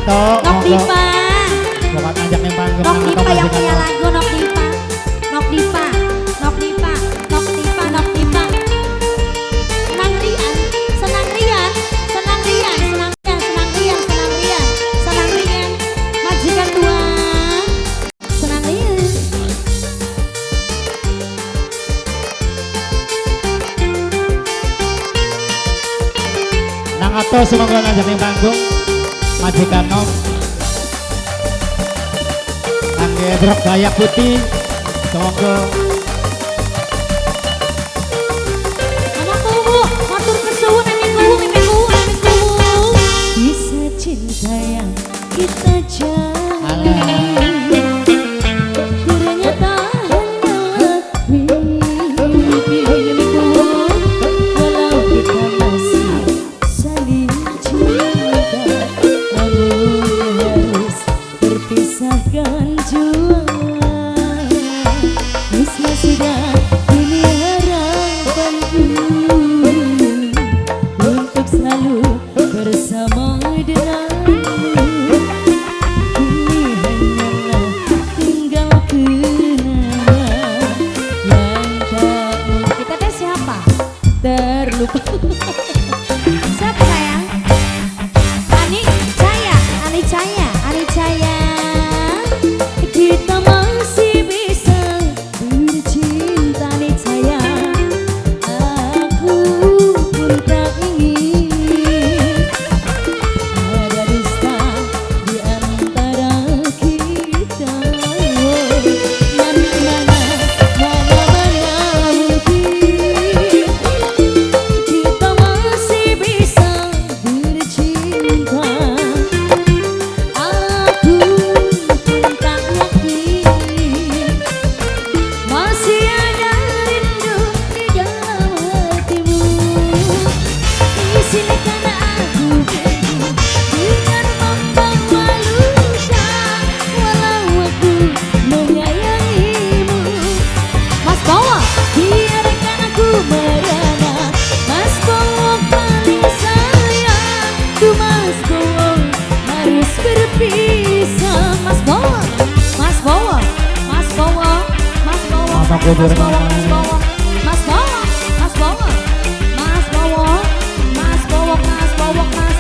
Tok. Nok Diva. Bukan ajak yang panggung. Nok Diva yang punya lagu Nok Diva. Nok Diva. Nok Diva. Nok Diva. Nok Diva. Senang Rian. Senang Rian. Senang Rian. Senang Rian. Senang Rian. Senang Rian. Senang Rian. Majikan tua. Senang Rian. Nang Ato semoga ngajak yang panggung. Majikan Nom. Angge Brok Dayak Putih. Semoga Mama kuwu, motor kesuwun emi kuwu, emi kuwu, emi kuwu. Bisa cinta yang kita jalani. Ternyata hanya mimpi, emi kuwu. Walau kita masih saling cinta, namun harus berpisahkan jua. Wisma sudah ini harapanku untuk selalu bersama denganmu. Ini hanyalah tinggal kenangan yang tak mungkin. Kita teh siapa? Terlupa. Siapa sayang? Ani Caya, Ani Caya, Ani Caya. Kita masih bisa bercinta nih sayang. Aku pun tak ingin ada dusta di antara kita. Mana mungkin kita masih bisa bercinta. Aku pun tak yakin masih ada rindu di dalam hatimu. Izinkan aku pergi dengan membawa luka, walau aku menyayangimu. Mas Bowo, biarkan aku merana. Mas Bowo paling sayang. Tuh Mas Bowo harus berpisah. Mas Bowo, Mas Bowo, Mas Bowo, Mas Bowo, Masa Mas kudur Bowo, mana? Mas Bowo, Mas Bowo, Mas Bowo, Mas Bowo, Mas Bowo, Mas Bowo, Mas Bowo,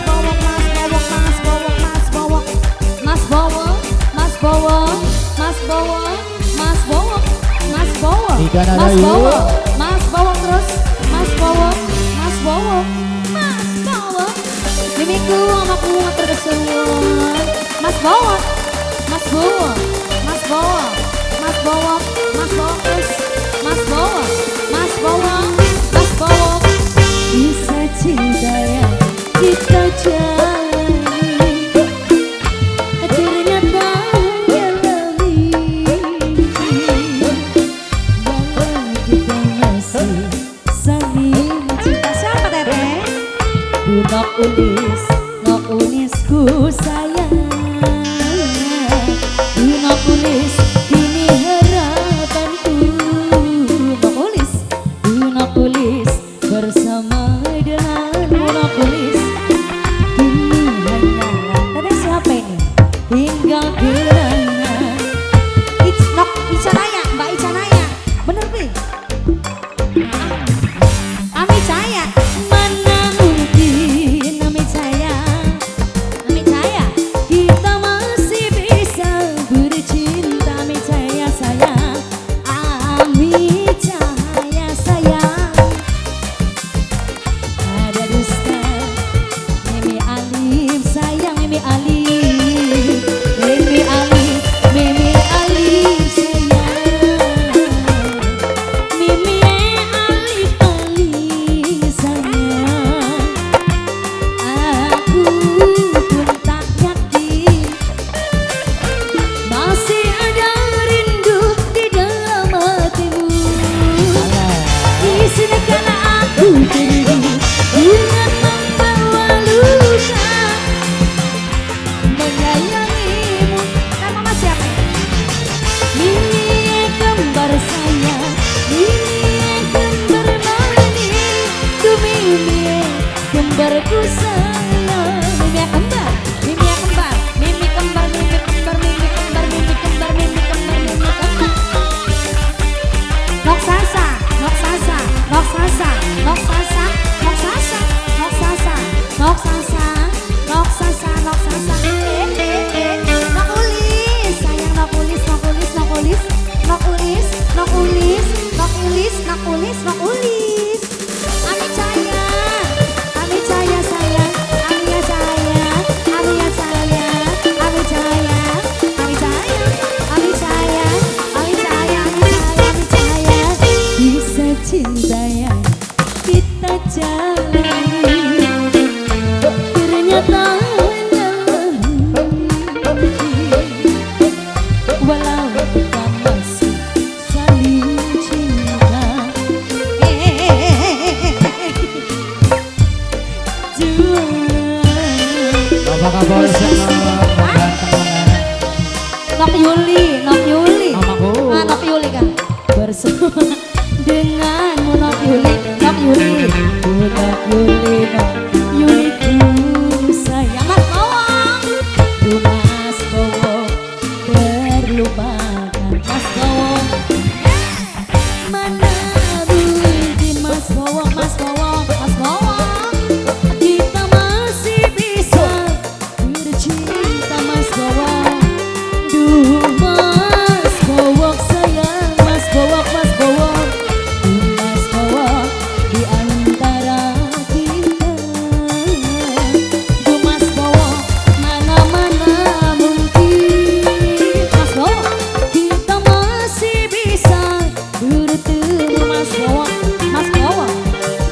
Mas Bowo, Mas Bowo, Mas Bowo, Mas Bowo, Mas Bowo, Mas Bowo, Mas Bowo, Tiga nada Mas yuk. Bowo, Mas Bowo terus, Mas Bowo, Mas Bowo, Mas Bowo. Mimiku sama ku terkesuwun. Mas Bowo, Mas Bowo, Mas Bowo, Mas Bowo, Mas Bowo terus, Mas Bowo, Mas Bowo, Mas Bowo. Bisa cinta yang kita jalani, ternyata hanyalah mimpi. Walau kita masih saling cinta. Siapa Teteh? Nok Unis, Nok Unisku sayang. Nok Unis, ini harapanku. Nok Unis, Nok Unis bersama denganmu. Nok Unis, ini hanyalah. Tadi siapa ini? Tinggal kenangan. Nok Icanaya, Mbak Icanaya. Bener nih. Ami Caya. Mana mungkin Ami Caya, Ami Caya. Bapak Kapolsek Nok Yuli, Nok Yuli. Mamaku. Ah, Nok Yuli kan. Bersama denganmu Nok Yuli, Nok Yuli. Nok Yuli, Nok Yuli ku sayang. Mas Bawang, ku Mas Bawang terlupakan. Mas Bawang, mana mungkin Mas Bawang, Mas Bawang, Mas Bawang. Kita masih bisa bercinta Mas Bawang. Duh Mas Bawang sayang, Mas Bawang, Mas Bawang. Duh Mas Bawang di antara kita. Duh Mas Bawang mana-mana mungkin Mas Bawang kita masih bisa bertemu Mas Bawang, Mas Bawang.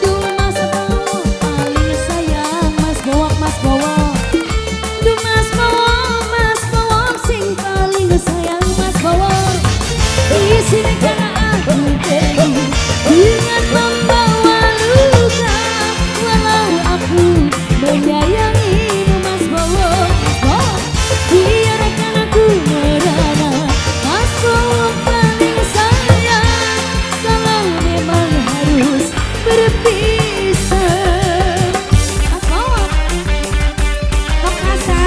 Duh Mas Bawang paling sayang Mas Bawang, Mas Bawang. Duh Mas Bawang sing paling sayang Mas Bawang. Izinkan aku pergi dengan membawa luka, walau aku menyayangimu Mas Bawang, Mas Bawang. Biarkan aku merana Mas Bawang paling sayang, kalau memang harus berpisah. Mas Bawang, Nok Sasa,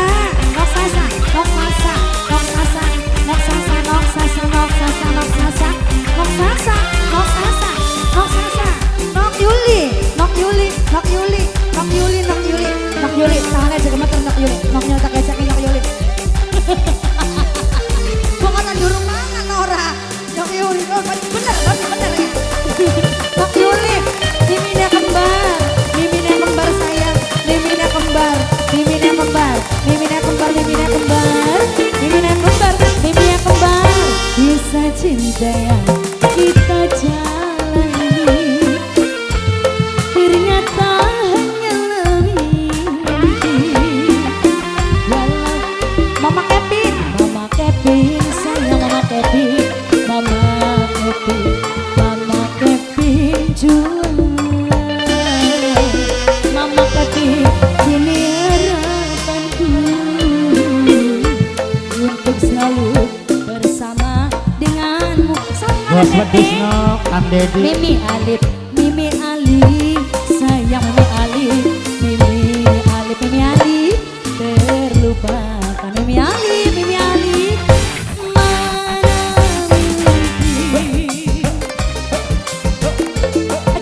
Nok Sasa, Nok Sasa, Nok Sasa, Nok Sasa, Nok Sasa, Nok Sasa, Nok Sasa, Nok Sasa, Nok Sasa, Nok Sasa, Nok Yuli, Nok Yuli, Nok Yuli, Nok Yuli, Nok Yuli, Nok Yuli, tangannya aja gemeter Nok Yuli, Noknya tak kecek Nok Yuli. Pokoknya di rumah Nora, Nok Yuli, oh bener ya. Nok Yuli, Miminnya kembar, Miminnya kembar sayang, Miminnya kembar, Miminnya kembar, Miminnya kembar, Miminnya kembar, Miminnya kembar, Miminnya kembar. Kisah cinta yang kita jalani ternyata hanya mimpi. Walau Mama Kevin, Mama Kevin sayang, Mama Kevin, Mama Kevin, Mama Kevin jual. Mama Kevin ini harapanku untuk selalu bersama denganmu. Bos wedis nok Andedi. Mimi Alif, Mimi Ali, sayang Mimi Ali, Mimi Alif, Mimi Ali, terlupakan Mimi Ali, Mimi Ali. Mana mungkin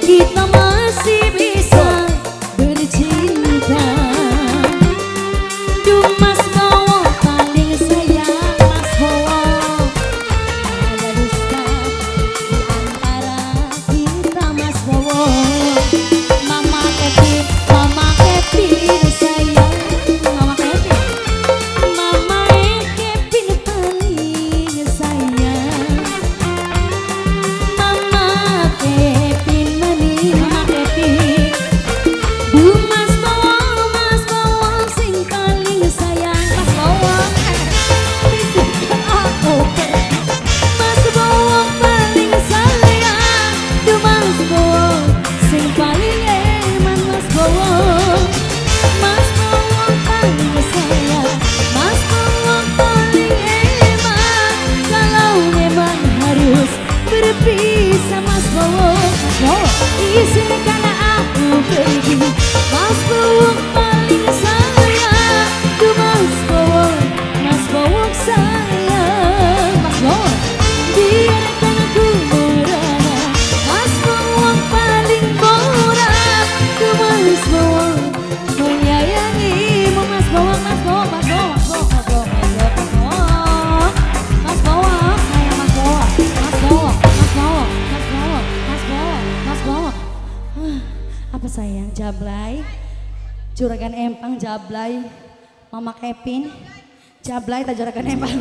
kita masih bisa bercinta. Duh Mas Bawang paling sayang Mas Bawang. Ada dusta di antara kita Mas Bawang. Mama Kevin sayang, Mama Kevin, Mama Kevin paling sayang. Mama Kevin manis, Mama Kevin. Duh Mas Bawang sing paling sayang Mas Bawang. Izinkan aku pergi, Mas Bawang paling sayang. Duh Mas Bawang sing paling eman Mas Bawang. Mas Bawang paling sayang, Mas Bawang paling eman, kalau memang harus berpisah Mas Bawang. Mas Bawang izinkan aku pergi, Mas Bawang paling sayang. Duh Mas Bawang sayang, Mas Bawang. Biarkan aku merana, Mas Bawang paling murah. Duh Mas Bawang menyayangimu Mas Bawang, Mas Bawang, Mas Bawang, Mas Bawang, Mas Bawang, Mas Bawang, Mas Bawang, sayang Mas Bawang, Mas Bawang, Mas Bawang, Mas Bawang, Mas Bawang, Mas Bawang. Apa sayang, Jablay, Juragan Empang, Jablay, Mama Kevin, Jablay tak Juragan Empang.